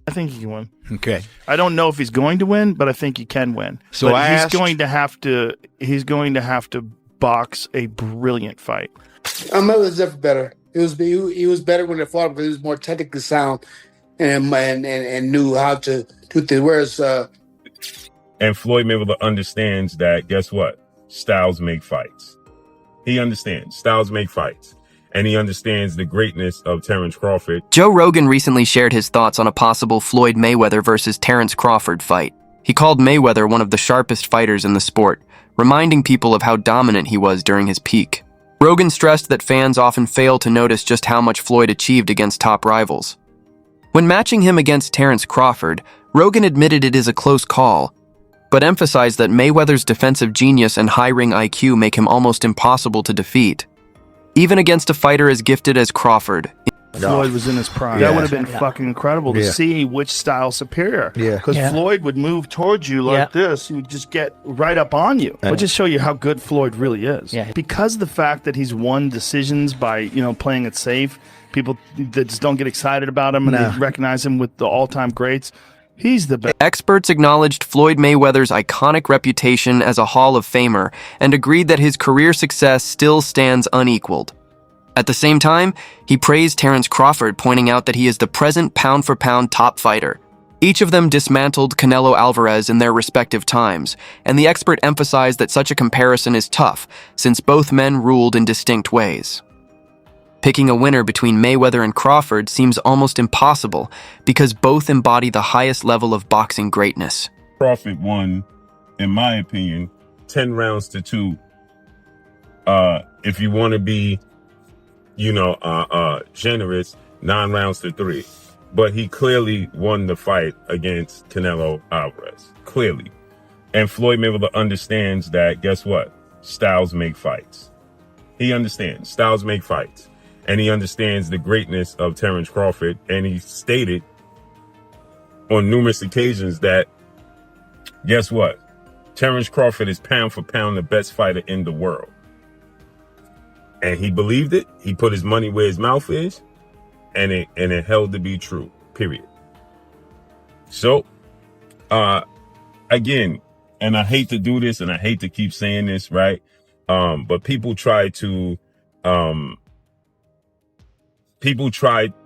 I think he can win. Okay. I don't know if he's going to win, but I think he can win. So but he's going to have to box a brilliant fight. Mayweather's definitely better. He was better when they fought because he was more technically sound and knew how to do things. Whereas and Floyd Mayweather understands that. Guess what? Styles make fights. He understands styles make fights. And he understands the greatness of Terence Crawford. Joe Rogan recently shared his thoughts on a possible Floyd Mayweather versus Terence Crawford fight. He called Mayweather one of the sharpest fighters in the sport, reminding people of how dominant he was during his peak. Rogan stressed that fans often fail to notice just how much Floyd achieved against top rivals. When matching him against Terence Crawford, Rogan admitted it is a close call, but emphasized that Mayweather's defensive genius and high ring IQ make him almost impossible to defeat. Even against a fighter as gifted as Crawford. Floyd was in his prime. That would have been fucking incredible to see which style's superior. Because Floyd would move towards you like this. He would just get right up on you. But just show you how good Floyd really is. Because of the fact that he's won decisions by, playing it safe, people that just don't get excited about him and they recognize him with the all-time greats. He's the best. Experts acknowledged Floyd Mayweather's iconic reputation as a Hall of Famer and agreed that his career success still stands unequaled. At the same time, he praised Terence Crawford, pointing out that he is the present pound-for-pound top fighter. Each of them dismantled Canelo Alvarez in their respective times, and the expert emphasized that such a comparison is tough, since both men ruled in distinct ways. Picking a winner between Mayweather and Crawford seems almost impossible because both embody the highest level of boxing greatness. Crawford won, in my opinion, 10 rounds to 2. If you want to be, generous, 9 rounds to 3. But he clearly won the fight against Canelo Alvarez. Clearly. And Floyd Mayweather understands that, guess what? Styles make fights. He understands styles make fights. And he understands the greatness of Terence Crawford. And he stated on numerous occasions that, guess what? Terence Crawford is pound for pound the best fighter in the world. And he believed it. He put his money where his mouth is. And it held to be true, period. So, again, and I hate to do this and I hate to keep saying this, right? But people try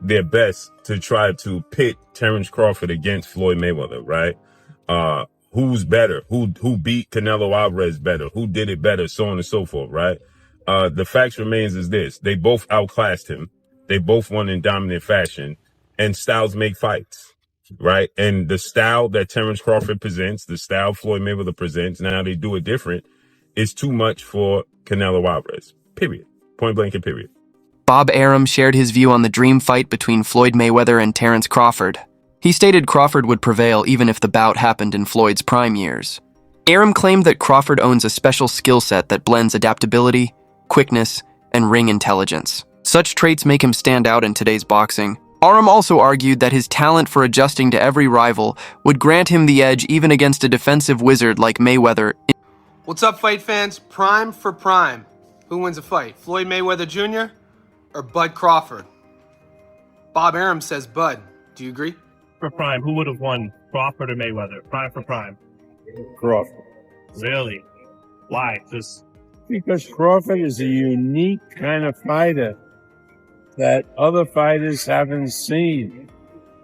their best to try to pit Terence Crawford against Floyd Mayweather, right? Who's better? Who beat Canelo Alvarez better? Who did it better? So on and so forth, right? The fact remains is this. They both outclassed him. They both won in dominant fashion. And styles make fights, right? And the style that Terence Crawford presents, the style Floyd Mayweather presents, now they do it different, is too much for Canelo Alvarez, period. Point blank and period. Bob Arum shared his view on the dream fight between Floyd Mayweather and Terence Crawford. He stated Crawford would prevail even if the bout happened in Floyd's prime years. Arum claimed that Crawford owns a special skill set that blends adaptability, quickness, and ring intelligence. Such traits make him stand out in today's boxing. Arum also argued that his talent for adjusting to every rival would grant him the edge even against a defensive wizard like Mayweather. What's up, fight fans? Prime for prime. Who wins a fight, Floyd Mayweather Jr. or Bud Crawford? Bob Arum says Bud. Do you agree? For prime, who would have won, Crawford or Mayweather? Prime for prime. Crawford. Really? Why? Because Crawford is a unique kind of fighter that other fighters haven't seen.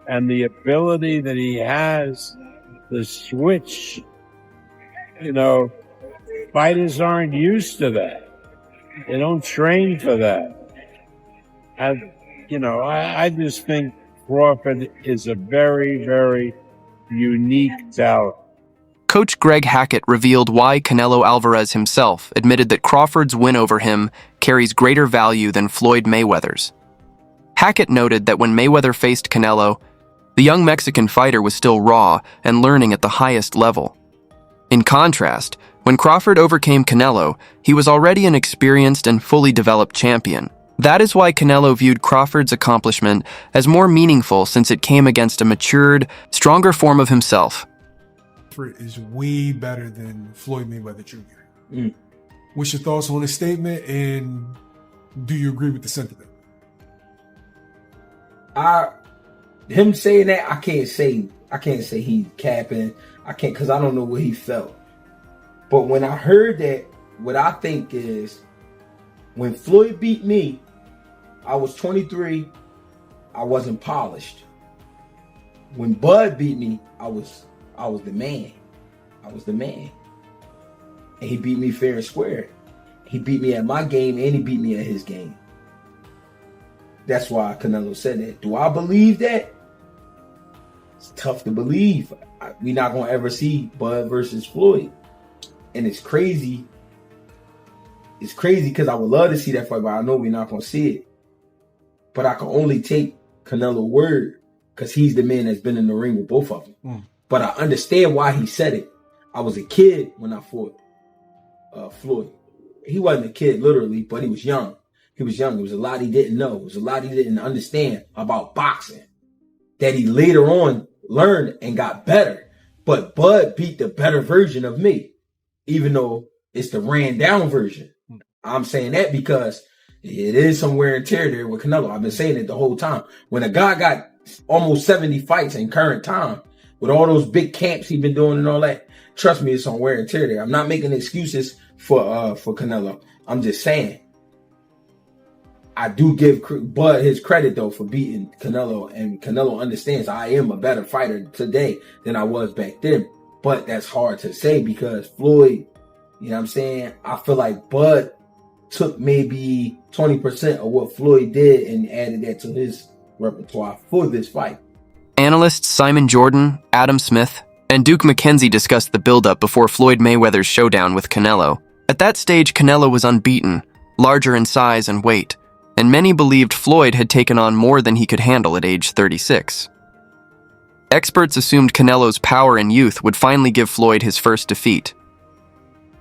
And the ability that he has to switch, fighters aren't used to that. They don't train for that. And, I just think Crawford is a very, very unique talent. Coach Greg Hackett revealed why Canelo Alvarez himself admitted that Crawford's win over him carries greater value than Floyd Mayweather's. Hackett noted that when Mayweather faced Canelo, the young Mexican fighter was still raw and learning at the highest level. In contrast, when Crawford overcame Canelo, he was already an experienced and fully developed champion. That is why Canelo viewed Crawford's accomplishment as more meaningful since it came against a matured, stronger form of himself. Is way better than Floyd Mayweather Jr. What's your thoughts on this statement, and do you agree with the sentiment? him saying that, I can't say he capping. I can't, because I don't know what he felt. But when I heard that, what I think is, when Floyd beat me, I was 23. I wasn't polished. When Bud beat me, I was the man. I was the man. And he beat me fair and square. He beat me at my game and he beat me at his game. That's why Canelo said that. Do I believe that? It's tough to believe. We're not going to ever see Bud versus Floyd. And it's crazy. It's crazy because I would love to see that fight, but I know we're not going to see it. But I can only take Canelo's word because he's the man that's been in the ring with both of them. But I understand why he said it. I was a kid when I fought Floyd. He wasn't a kid, literally, but he was young. He was young. There was a lot he didn't know. There was a lot he didn't understand about boxing that he later on learned and got better. But Bud beat the better version of me, even though it's the ran down version. I'm saying that because it is some wear and tear there with Canelo. I've been saying it the whole time. When a guy got almost 70 fights in current time, with all those big camps he's been doing and all that, trust me, it's some wear and tear there. I'm not making excuses for Canelo. I'm just saying, I do give Bud his credit though for beating Canelo, and Canelo understands I am a better fighter today than I was back then. But that's hard to say because Floyd, you know what I'm saying? I feel like Bud took maybe 20% of what Floyd did and added that to his repertoire for this fight. Analysts Simon Jordan, Adam Smith, and Duke McKenzie discussed the buildup before Floyd Mayweather's showdown with Canelo. At that stage, Canelo was unbeaten, larger in size and weight, and many believed Floyd had taken on more than he could handle at age 36. Experts assumed Canelo's power and youth would finally give Floyd his first defeat.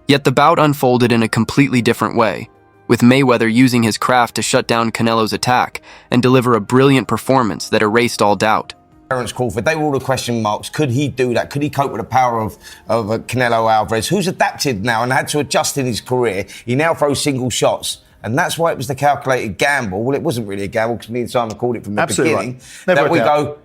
Yet the bout unfolded in a completely different way, with Mayweather using his craft to shut down Canelo's attack and deliver a brilliant performance that erased all doubt. Terence Crawford, they were all the question marks. Could he do that? Could he cope with the power of Canelo Alvarez, who's adapted now and had to adjust in his career? He now throws single shots. And that's why it was the calculated gamble. Well, it wasn't really a gamble because me and Simon called it from the beginning. Right. That we go,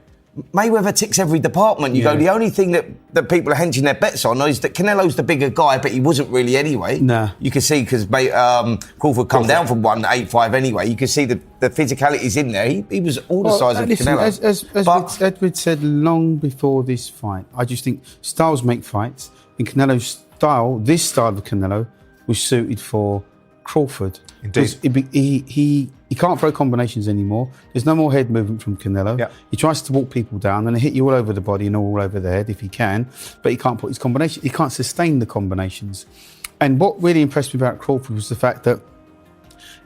Mayweather ticks every department. You go, the only thing that people are hedging their bets on is that Canelo's the bigger guy, but he wasn't really anyway. Nah. You can see because Crawford come down from 185 anyway. You can see the physicality's in there. He was all the size of Canelo. As Edward said long before this fight, I just think styles make fights. In Canelo's style, this style of Canelo was suited for Crawford. Indeed. He can't throw combinations anymore. There's no more head movement from Canelo. Yep. He tries to walk people down and hit you all over the body and all over the head if he can, but he can't put his combination. He can't sustain the combinations. And what really impressed me about Crawford was the fact that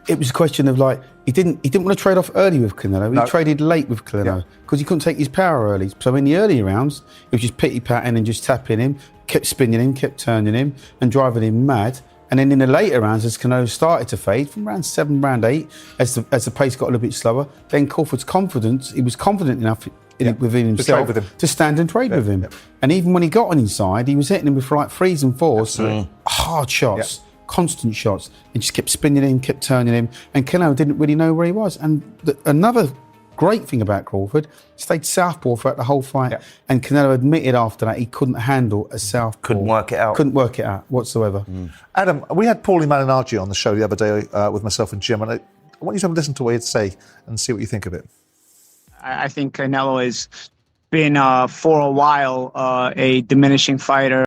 it was a question of like he didn't want to trade off early with Canelo. He traded late with Canelo because he couldn't take his power early. So in the early rounds, he was just pity patting and just tapping him, kept spinning him, kept turning him, and driving him mad. And then in the later rounds, as Canelo started to fade, from round 7, round 8, as the pace got a little bit slower, then Crawford's confidence, he was confident enough within himself to stand and trade with him. Yep. And even when he got on inside, he was hitting him with like 3s and 4s, hard shots, constant shots, and just kept spinning him, kept turning him. And Canelo didn't really know where he was. And another great thing about Crawford, stayed southpaw throughout the whole fight, and Canelo admitted after that he couldn't handle a southpaw. Couldn't work it out whatsoever. Adam, we had Paulie Malignaggi on the show the other day with myself and Jim, and I want you to listen to what he had to say and see what you think of it. I think Canelo has been for a while a diminishing fighter.